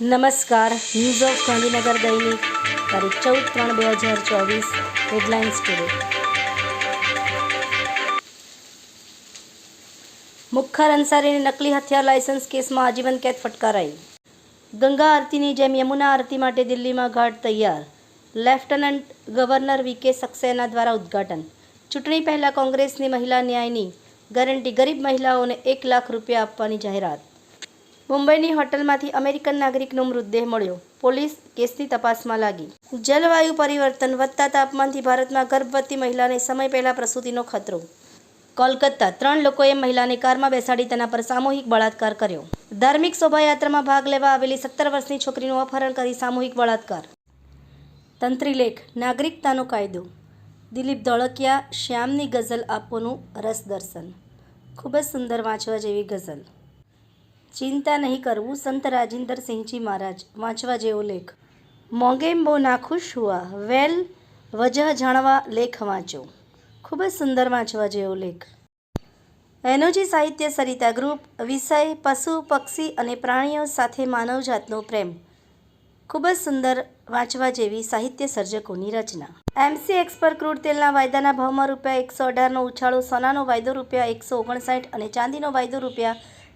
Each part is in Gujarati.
નમસ્કાર, ન્યૂઝ ઓફ ગાંધીનગર દૈનિક તારીખ 14/3/2024 હેડલાઇન્સ ટુડે. મુખ્તાર અંસારીને નકલી હથિયાર લાયસન્સ કેસમાં આજીવન કેદ ફટકારાઈ. ગંગા આરતીની જેમ યમુના આરતી માટે દિલ્હીમાં ઘાટ તૈયાર. લેફ્ટનન્ટ ગવર્નર વીકે સક્સેના દ્વારા ઉદ્ઘાટન. ચૂંટણી પહેલા કોંગ્રેસની મહિલા ન્યાયની ગેરંટી, ગરીબ મહિલાઓને 1 લાખ રૂપિયા આપવાની જાહેરાત. મુંબઈની હોટલમાંથી અમેરિકન નાગરિકનો મૃતદેહ મળ્યો. પોલીસ કેસની તપાસમાં લાગી. જલવાયુ પરિવર્તન, વધતા તાપમાનથી ભારતમાં ગર્ભવતી મહિલાને સમય પહેલા પ્રસૂતિનો ખતરો. કોલકાતા, 3 લોકોએ મહિલાને કારમાં બેસાડી તેના પર સામૂહિક બળાત્કાર કર્યો. ધાર્મિક શોભાયાત્રામાં ભાગ લેવા આવેલી 17 વર્ષની છોકરીનું અપહરણ કરી સામૂહિક બળાત્કાર. તંત્રીલેખ, નાગરિકતાનો કાયદો. દિલીપ ધોળકિયા, શ્યામની ગઝલ આપોનું રસદર્શન. ખૂબ જ સુંદર વાંચવા જેવી ગઝલ. ચિંતા નહીં કરવું, સંત રાજિંદર સિંહજી મહારાજ. વાંચવા જેવો લેખ. મોગેમ્બો નાખુશ હુઆ, વેલ વજહ જાણવા લેખ વાંચો. ખૂબ જ સુંદર વાંચવા જેવો લેખ. એનોજી સાહિત્ય સરિતા ગ્રુપ. વિષય પશુ, પક્ષી અને પ્રાણીઓ સાથે માનવજાતનો પ્રેમ. ખૂબ જ સુંદર વાંચવા જેવી સાહિત્ય સર્જકોની રચના. MCX પર ક્રૂડ તેલના વાયદાના ભાવમાં ₹118નો ઉછાળો. સોનાનો વાયદો ₹159 અને ચાંદીનો વાયદો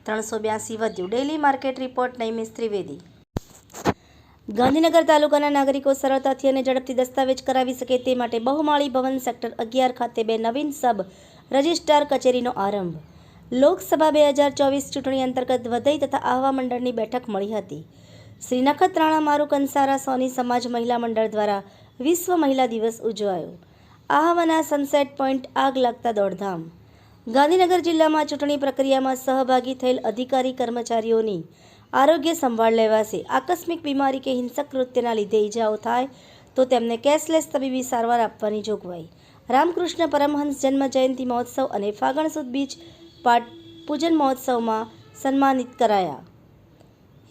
₹382 વધ્યો. Daily market report. Naimish Trivedi. Gandhinagar તાલુકાના નાગરિકો સરળતાથી અને ઝડપથી દસ્તાવેજ કરાવી શકે તે માટે બહુમાળી ભવન સેક્ટર 11 ખાતે 2 નવીન સબ રજિસ્ટ્રાર કચેરીનો આરંભ. લોકસભા 2024 ચૂંટણી અંતર્ગત વધઈ તથા આહવા મંડળની બેઠક મળી હતી. શ્રી નખત્રાણા મારૂ કંસારા સોની સમાજ મહિલા મંડળ દ્વારા વિશ્વ મહિલા દિવસ ઉજવાયો. આહવાના સનસેટ પોઈન્ટ આગ લાગતા દોડધામ. ગાંધીનગર જિલ્લામાં ચૂંટણી પ્રક્રિયામાં સહભાગી થયેલ અધિકારી કર્મચારીઓની આરોગ્ય સંભાળ લેવાશે. આકસ્મિક બીમારી કે હિંસક કૃત્યના લીધે ઈજાઓ થાય તો તેમને કેશલેસ તબીબી સારવાર આપવાની જોગવાઈ. રામકૃષ્ણ પરમહંસ જન્મ જયંતિ મહોત્સવ અને ફાગણ સુદ બીજ પાઠ પૂજન મહોત્સવમાં સન્માનિત કરાયા.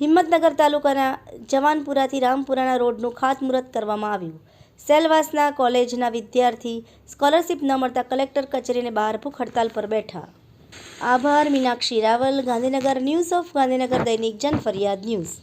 હિંમતનગર તાલુકાના જવાનપુરાથી રામપુરાના રોડનું ખાતમુહૂર્ત કરવામાં આવ્યું. સેલવાસના કોલેજના વિદ્યાર્થી સ્કોલરશીપ ન મળતા કલેક્ટર કચેરીને બહાર ભૂખ હડતાલ પર બેઠા. આભાર. મીનાક્ષી રાવલ, ગાંધીનગર. ન્યૂઝ ઓફ ગાંધીનગર દૈનિક જનફરિયાદ ન્યૂઝ.